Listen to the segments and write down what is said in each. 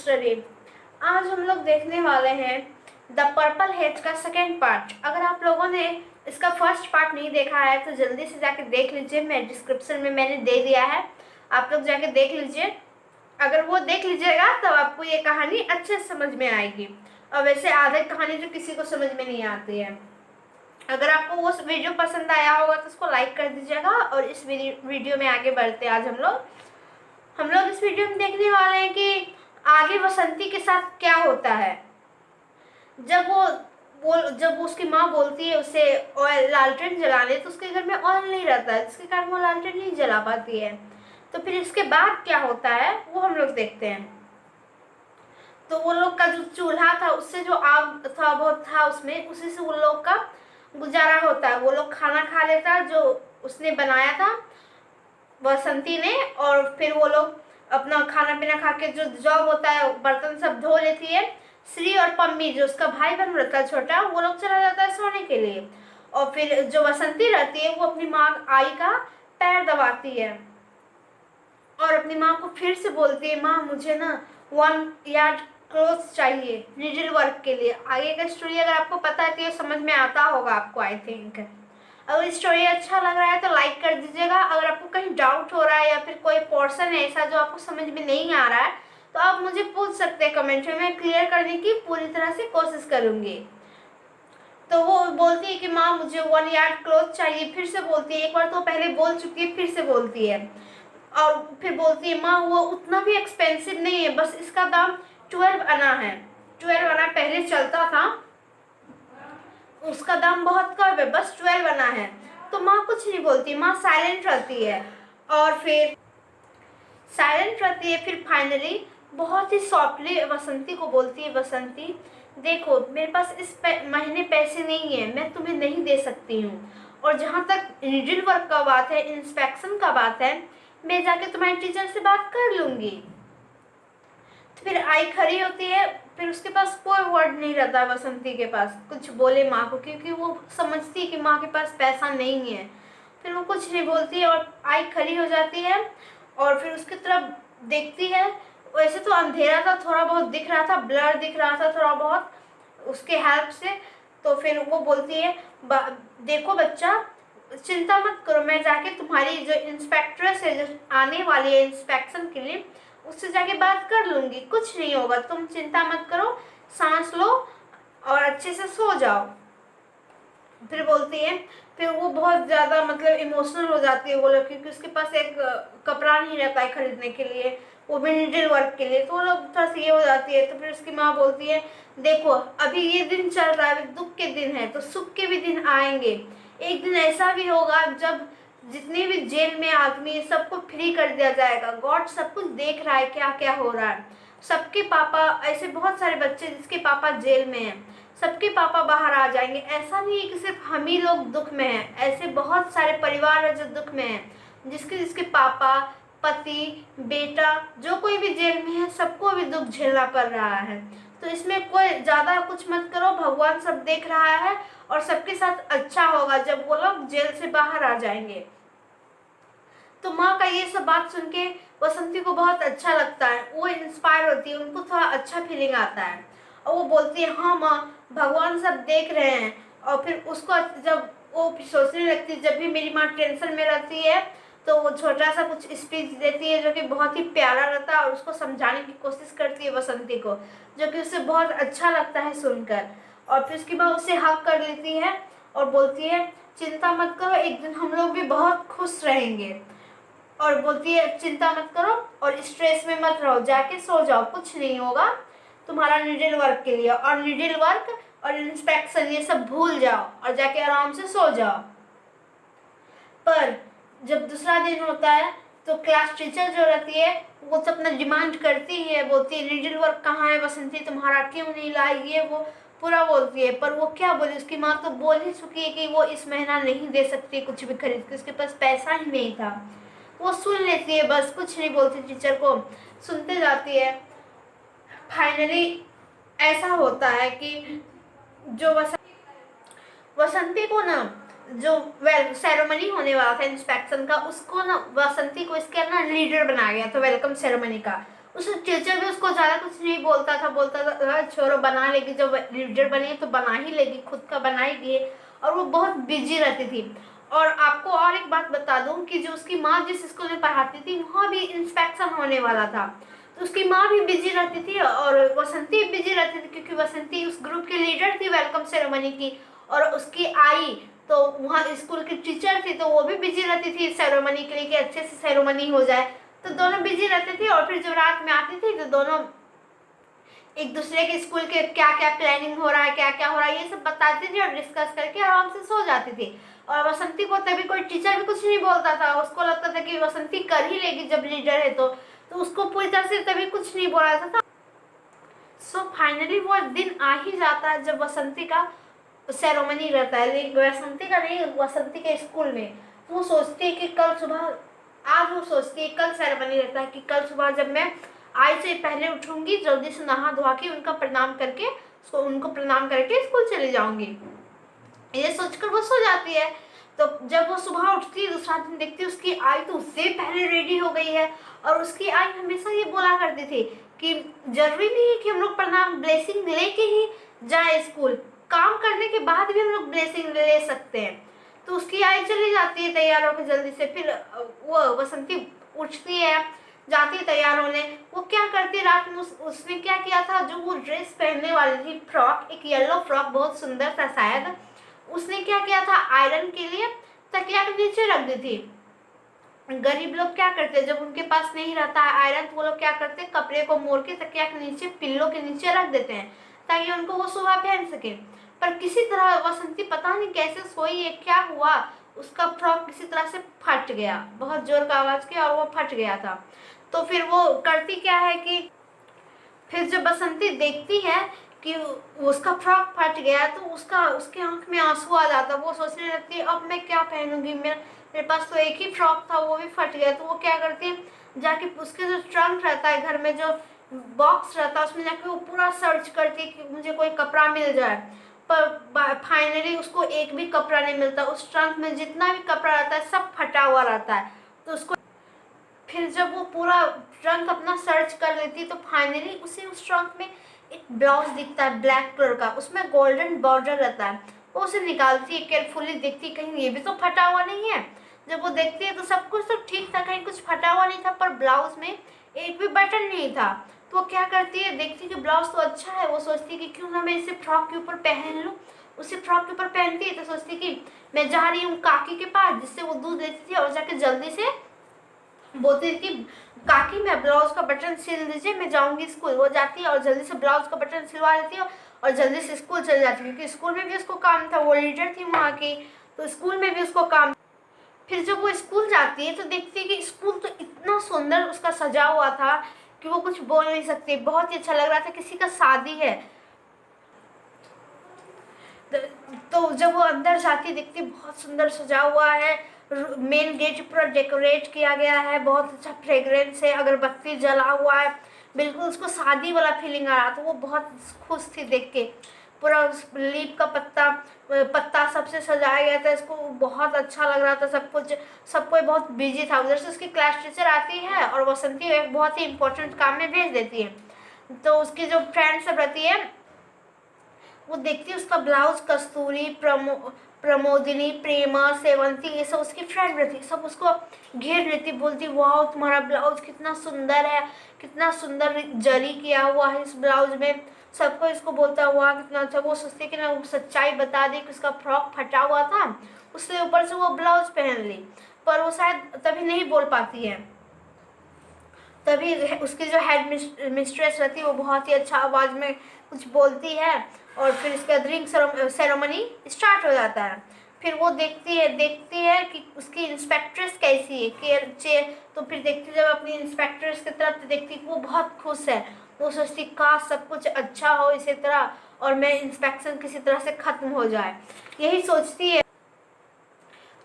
Study. आज हम लोग देखने वाले हैं द पर्पल हेज का सेकेंड पार्ट। अगर आप लोगों ने इसका फर्स्ट पार्ट नहीं देखा है तो जल्दी से जाके देख लीजिए, मैं डिस्क्रिप्शन में मैंने दे दिया है, आप लोग जाके देख लीजिए। अगर वो देख लीजिएगा तब आपको ये कहानी अच्छे से समझ में आएगी। और वैसे आधी कहानी तो किसी को समझ में नहीं आती है। अगर आपको वो वीडियो पसंद आया होगा तो उसको लाइक कर दीजिएगा। और इस वीडियो में आगे बढ़ते हैं। आज हम लोग इस वीडियो में देखने वाले हैं कि आगे बसंती के साथ क्या होता है। जब उसकी माँ बोलती है उसे ऑयल लालटेन जलाने, तो उसके घर में ऑयल नहीं रहता है, जिसके कारण वो लालटेन नहीं जला पाती है। तो फिर इसके बाद क्या होता है वो हम लोग देखते हैं। तो वो लोग का जो चूल्हा था उससे जो आग था बहुत था उसमें, उसी से वो लोग का गुजारा होता है। वो लोग खाना खा लेता है जो उसने बनाया था बसंती ने। और फिर वो लोग अपना खाना पीना खा के जो जॉब होता है बर्तन सब धो लेती है। श्री और पम्मी जो उसका भाई बहन रहता है छोटा, वो लोग चला जाता है सोने के लिए। और फिर जो बसंती रहती है वो अपनी माँ आई का पैर दबाती है और अपनी माँ को फिर से बोलती है, माँ मुझे ना 1 यार्ड क्लोथ चाहिए नीडल वर्क के लिए। आगे का स्टोरी अगर आपको पता है तो ये समझ में आता होगा आपको, आई थिंक। अगर स्टोरी अच्छा लग रहा है तो लाइक कर दीजिएगा। अगर आपको कहीं डाउट हो रहा है या फिर कोई पोर्शन है ऐसा जो आपको समझ में नहीं आ रहा है तो आप मुझे पूछ सकते हैं कमेंट में, मैं क्लियर करने की पूरी तरह से कोशिश करूंगी। तो वो बोलती है कि माँ मुझे 1 यार्ड क्लोथ चाहिए, फिर से बोलती है। एक बार तो पहले बोल चुकी है, फिर से बोलती है। और फिर बोलती है, माँ वो उतना भी एक्सपेंसिव नहीं है, बस इसका दाम 12 आना है। 12 आना पहले चलता था, उसका दाम बहुत कम है, बस 12 आना है। तो माँ कुछ नहीं बोलती, माँ साइलेंट रहती है। और फिर फिर फाइनली बहुत ही सॉफ्टली बसंती को बोलती है, बसंती देखो मेरे पास इस महीने पैसे नहीं है, मैं तुम्हें नहीं दे सकती हूँ। और जहाँ तक नीडल वर्क का बात है, इंस्पेक्शन का बात है, मैं जाके तुम्हारे टीचर से बात कर लूंगी। तो फिर आई खड़ी होती है। फिर उसके पास कोई वर्ड नहीं रहता बसंती के पास कुछ बोले माँ को, क्योंकि वो समझती है कि माँ के पास पैसा नहीं है। फिर वो कुछ नहीं बोलती है और आई खड़ी हो जाती है और फिर उसकी तरफ देखती है। वैसे तो अंधेरा था, थोड़ा बहुत दिख रहा था, ब्लर दिख रहा था थोड़ा बहुत उसके हेल्प से। तो फिर वो बोलती है, देखो बच्चा चिंता मत करो, मैं जाके तुम्हारी जो इंस्पेक्ट्रेस है जो आने वाली है इंस्पेक्शन के लिए, उससे जाके बात कर लूंगी, कुछ नहीं होगा, तुम चिंता मत करो, सांस लो और अच्छे से सो जाओ। फिर बोलती है, फिर वो बहुत ज़्यादा मतलब इमोशनल हो जाती है वो लोग, क्योंकि उसके पास एक कपड़ा नहीं रहता है खरीदने के लिए, वो भी नीडल वर्क के लिए। तो वो लोग थोड़ा सी ये हो जाती है। तो फिर उसकी माँ बोलती है, देखो अभी ये दिन चल रहा है, दुख के दिन है, तो सुख के भी दिन आएंगे। एक दिन ऐसा भी होगा जब जितने भी जेल में आदमी है सबको फ्री कर दिया जाएगा। गॉड सब कुछ देख रहा है क्या क्या हो रहा है। सबके पापा, ऐसे बहुत सारे बच्चे जिसके पापा जेल में हैं, सबके पापा बाहर आ जाएंगे। ऐसा नहीं है कि सिर्फ हम ही लोग दुख में हैं, ऐसे बहुत सारे परिवार है जो दुख में हैं, जिसके जिसके पापा, पति, बेटा, जो कोई भी जेल में है सबको अभी दुख झेलना पड़ रहा है। तो इसमें कोई ज़्यादा कुछ मत करो, भगवान सब देख रहा है और सबके साथ अच्छा होगा जब वो लोग जेल से बाहर आ जाएंगे। तो माँ का ये सब बात सुन के बसंती को बहुत अच्छा लगता है, वो इंस्पायर होती है, उनको थोड़ा अच्छा फीलिंग आता है। और वो बोलती है, हाँ माँ भगवान सब देख रहे हैं। और फिर उसको जब वो सोचने लगती है, जब भी मेरी माँ टेंशन में रहती है तो वो छोटा सा कुछ स्पीच देती है जो कि बहुत ही प्यारा रहता है और उसको समझाने की कोशिश करती है बसंती को, जो कि उसे बहुत अच्छा लगता है सुनकर। और फिर उसके बाद उसे हक कर लेती है और बोलती है, चिंता मत करो, एक दिन हम लोग भी बहुत खुश रहेंगे। और बोलती है, चिंता मत करो और स्ट्रेस में मत रहो, जाके सो जाओ, कुछ नहीं होगा तुम्हारा नीडल वर्क के लिए। और नीडल वर्क और इंस्पेक्शन ये सब भूल जाओ और जाके आराम से सो जाओ। पर जब दूसरा दिन होता है तो क्लास टीचर जो रहती है वो तो अपना डिमांड करती है, बोलती है नीडल वर्क कहाँ है बसंती, तुम्हारा क्यों नहीं लाई, ये वो पूरा बोलती है। पर वो क्या बोली, उसकी माँ तो बोल ही चुकी है कि वो इस महीना नहीं दे सकती कुछ भी खरीद के, उसके पास पैसा ही नहीं था। वो सुन लेती है, बस कुछ नहीं बोलती, टीचर को सुनते जाती है। फाइनली ऐसा होता है कि जो वसंती को ना, जो सेरेमनी होने वाला था इंस्पेक्शन का, उसको ना बसंती को इसके ना लीडर बनाया गया था वेलकम सेरेमनी का। उस टीचर भी उसको ज़्यादा कुछ नहीं बोलता था "हाँ, छोड़ो बना लेगी, जब लीडर बनी तो बना ही लेगी, खुद का बनाएगी"। और वो बहुत बिजी रहती थी। और आपको और एक बात बता दूं कि जो उसकी माँ जिस स्कूल में पढ़ाती थी वहाँ भी इंस्पेक्शन होने वाला था, तो उसकी माँ भी बिजी रहती थी और वसंती बिजी रहती थी, क्योंकि वसंती उस ग्रुप की लीडर थी वेलकम सेरेमनी की। और उसकी आई तो वहाँ स्कूल की टीचर थी, तो वो भी बिजी रहती थी सेरेमनी के लिए कि अच्छे से सेरेमनी हो जाए। तो दोनों बिजी रहते थे और फिर जब रात में आती थी तो दोनों एक दूसरे के स्कूल के क्या क्या प्लानिंग हो रहा है, क्या क्या हो रहा है, ये सब बताती थी और डिस्कस करके आराम से सो जाती थी। और वसंती को तभी कोई टीचर भी कुछ नहीं बोलता था, उसको लगता था कि वसंती कर ही लेगी जब लीडर है तो उसको पूरी तरह से तभी कुछ नहीं बोला था। सो फाइनली वो दिन आ ही जाता है जब वसंती का सेरेमनी रहता है, लेकिन वसंती का नहीं, वसंती के स्कूल में। तो वो सोचती है कि कल सुबह, आज वो सोचती है कल सेरेमनी रहता है कि कल सुबह जब मैं आज से पहले उठूंगी, जल्दी से नहा धोआ के उनको प्रणाम करके स्कूल चली जाऊंगी। ये सोचकर वो सो जाती है। तो जब वो सुबह उठती है दूसरा दिन देखती है उसकी आई तो उससे पहले रेडी हो गई है। और उसकी आई हमेशा ये बोला करती थी कि जरूरी नहीं है कि हम लोग प्रणाम ब्लेसिंग लेके ही जाए स्कूल, काम करने के बाद भी हम लोग ब्लेसिंग ले सकते हैं। तो उसकी आई चली जाती है तैयार होकर जल्दी से। फिर वो वसंती उठती है, जाती है तैयार होने। वो क्या करती है रात में उसने क्या किया था, जो वो ड्रेस पहनने वाली थी, फ्रॉक, एक येलो फ्रॉक बहुत सुंदर था शायद, उसने क्या किया था आयरन के लिए तकिया के नीचे रख दी थी। गरीब लोग क्या करते, जब उनके पास नहीं रहता है आयरन तो वो लोग क्या करते, कपड़े को मोड़ के तकिया के नीचे, पिल्लो के नीचे रख देते हैं ताकि उनको वो सुबह पहन सके। पर किसी तरह वसंती पता नहीं कैसे सोई है, क्या हुआ, उसका फ्रॉक किसी तरह से फट गया, बहुत जोर का आवाज किया और वो फट गया था। तो फिर वो करती क्या है कि फिर जब बसंती देखती है कि उसका फ्रॉक फट गया तो उसके आंख में आंसू आ जाता। वो सोचने लगती है अब मैं क्या पहनूंगी, मेरे पास तो एक ही फ्रॉक था वो भी फट गया। तो वो क्या करती है, जाके उसके जो ट्रंक रहता है घर में, जो बॉक्स रहता है उसमें जाके वो पूरा सर्च करती है कि मुझे कोई कपड़ा मिल जाए। पर फाइनली उसको एक भी कपड़ा नहीं मिलता, उस ट्रंक में जितना भी कपड़ा रहता है सब फटा हुआ रहता है। तो उसको फिर जब वो पूरा ट्रंक अपना सर्च कर लेती तो फाइनली उस ट्रंक में एक ब्लाउज दिखता है ब्लैक कलर का, उसमें गोल्डन बॉर्डर रहता है। वो उसे निकालती है, केयरफुली देखती कहीं ये भी तो फटा हुआ नहीं है। जब वो देखती है तो सब कुछ तो ठीक था, कहीं कुछ फटा हुआ नहीं था, पर ब्लाउज में एक भी बटन नहीं था। तो वो क्या करती है, देखती कि ब्लाउज तो अच्छा है, वो सोचती है कि क्यों ना मैं इसे फ्रॉक के ऊपर पहन लूँ। उसे फ्रॉक के ऊपर पहनती है तो सोचती कि मैं जा रही हूँ काकी के पास जिससे वो दूध देती थी, और जाके जल्दी से बोलती थी कि काकी मैं ब्लाउज का बटन सिल दीजिए, मैं जाऊंगी स्कूल। वो जाती है और जल्दी से ब्लाउज का बटन सिलवा लेती है और जल्दी से स्कूल चली जाती है, क्योंकि स्कूल में भी उसको काम था, वो लीडर थी वहाँ की, तो स्कूल में भी उसको काम। फिर जब वो स्कूल जाती है तो देखती है कि स्कूल तो इतना सुंदर उसका सजा हुआ था कि वो कुछ बोल नहीं सकती, बहुत ही अच्छा लग रहा था, किसी का शादी है। तो जब वो अंदर जाती देखती बहुत सुंदर सजा हुआ है, मेन गेट पूरा डेकोरेट किया गया है, बहुत अच्छा फ्रेग्रेंस है, अगरबत्ती जला हुआ है, बिल्कुल उसको शादी वाला फीलिंग आ रहा था। वो बहुत खुश थी देख के। पूरा उस लीफ का पत्ता पत्ता सबसे सजाया गया था, इसको बहुत अच्छा लग रहा था सब कुछ। सब कोई बहुत बिजी था। उधर से उसकी क्लास टीचर आती है और वसंती एक बहुत ही इंपॉर्टेंट काम में भेज देती है। तो उसकी जो फ्रेंड सब रहती है वो देखती है उसका ब्लाउज, कस्तूरी, प्रमोदिनी, प्रेमा, सेवंती, ये सब उसकी फ्रेंड रहती, सब उसको घेर लेती, बोलती वाह तुम्हारा ब्लाउज कितना सुंदर है, कितना सुंदर जरी किया हुआ है इस ब्लाउज में। सबको इसको बोलता हुआ कितना अच्छा। वो सोचती कि ना वो सच्चाई बता दे कि उसका फ्रॉक फटा हुआ था, उससे ऊपर से वो ब्लाउज पहन ली, पर वो शायद तभी नहीं बोल पाती है। तभी उसकी जो हेड मिस्ट्रेस रहती है वो बहुत ही अच्छा आवाज में कुछ बोलती है और फिर इसके बाद रिंग सेरेमनी स्टार्ट हो जाता है। फिर वो देखती है कि उसकी इंस्पेक्ट्रेस कैसी है, केयर चेयर। तो फिर देखती जब अपनी इंस्पेक्ट्रेस की तरफ देखती वो बहुत खुश है। वो सोचती काश सब कुछ अच्छा हो इसी तरह और मैं इंस्पेक्शन किसी तरह से खत्म हो जाए, यही सोचती है।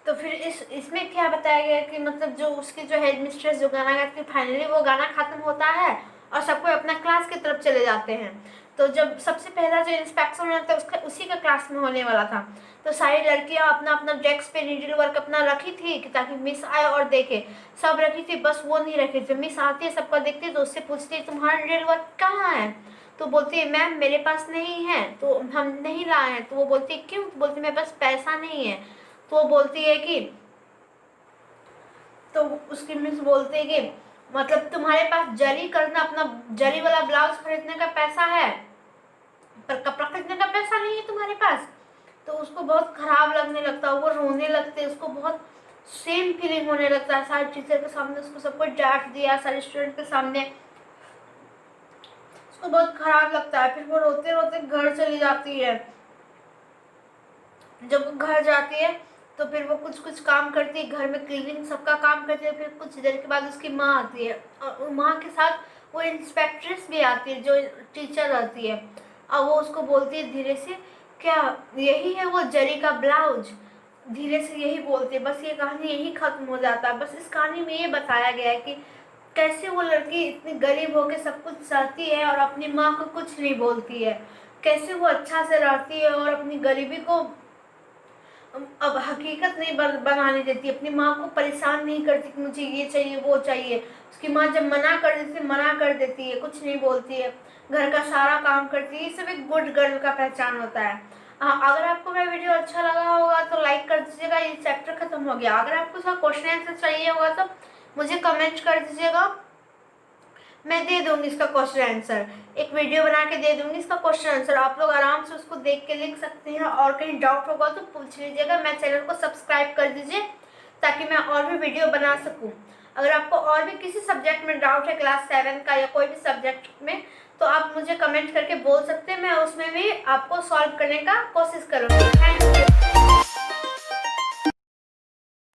तो फिर इसमें क्या बताया गया कि मतलब जो उसकी जो हेड मिस्ट्रेस जो गाना गाती है, फाइनली वो गाना खत्म होता है और सबको अपना क्लास की तरफ चले जाते हैं। तो जब सबसे पहला जो इंस्पेक्शन होना था उसका उसी का क्लास में होने वाला था। तो सारी लड़कियां अपना अपना डेस्क पे नीडल वर्क अपना रखी थी कि ताकि मिस आए और देखे, सब रखी थी, बस वो नहीं रखी थी। मिस आती है, सबका देखती है, तो उससे पूछती है तुम्हारा नीडल वर्क कहाँ है? तो बोलती है मैम मेरे पास नहीं है, तो हम नहीं लाए हैं। तो वो बोलती है क्यों? तो बोलती है मेरे पास पैसा नहीं है। तो वो बोलती है कि, तो उसकी मिस बोलती है कि मतलब तुम्हारे पास जरी करना, अपना जरी वाला ब्लाउज खरीदने का पैसा है पर कपड़ा खरीदने का पैसा नहीं है तुम्हारे पास। तो उसको बहुत खराब लगने लगता है, वो रोने लगते है, उसको बहुत सेम फीलिंग होने लगता है। सारे टीचर के सामने उसको सब कुछ डांट दिया, सारे स्टूडेंट के सामने, उसको बहुत खराब लगता है। फिर वो रोते रोते घर चली जाती है। जब वो घर जाती है तो फिर वो कुछ कुछ काम करती है, घर में क्लीनिंग सबका काम करती है। फिर कुछ देर के बाद उसकी माँ आती है और माँ के साथ वो इंस्पेक्ट्रेस भी आती है जो टीचर रहती है। और वो उसको बोलती है धीरे से, क्या यही है वो जरी का ब्लाउज? धीरे से यही बोलती है। बस ये कहानी यही खत्म हो जाता है। बस इस कहानी में ये बताया गया है कि कैसे वो लड़की इतनी गरीब होकर सब कुछ सहती है और अपनी माँ को कुछ नहीं बोलती है, कैसे वो अच्छा से रहती है और अपनी गरीबी को अब हकीकत नहीं बनाने देती, अपनी माँ को परेशान नहीं करती कि मुझे ये चाहिए वो चाहिए। उसकी माँ जब मना कर देती है, मना कर देती है, कुछ नहीं बोलती है, घर का सारा काम करती है। ये सब एक गुड गर्ल का पहचान होता है। अगर आपको मेरा वीडियो अच्छा लगा होगा तो लाइक कर दीजिएगा। ये चैप्टर खत्म हो गया। अगर आपको उसका क्वेश्चन आंसर चाहिए होगा तो मुझे कमेंट कर दीजिएगा, मैं दे दूंगी इसका क्वेश्चन आंसर, एक वीडियो बना के दे दूंगी इसका क्वेश्चन आंसर। आप लोग आराम से उसको देख के लिख सकते हैं और कहीं डाउट होगा तो पूछ लीजिएगा। मैं चैनल को सब्सक्राइब कर दीजिए ताकि मैं और भी वीडियो बना सकूं। अगर आपको और भी किसी सब्जेक्ट में डाउट है, क्लास 7 का या कोई भी सब्जेक्ट में, तो आप मुझे कमेंट करके बोल सकते हैं, मैं उसमें भी आपको सॉल्व करने का कोशिश करूँगी। Thank you.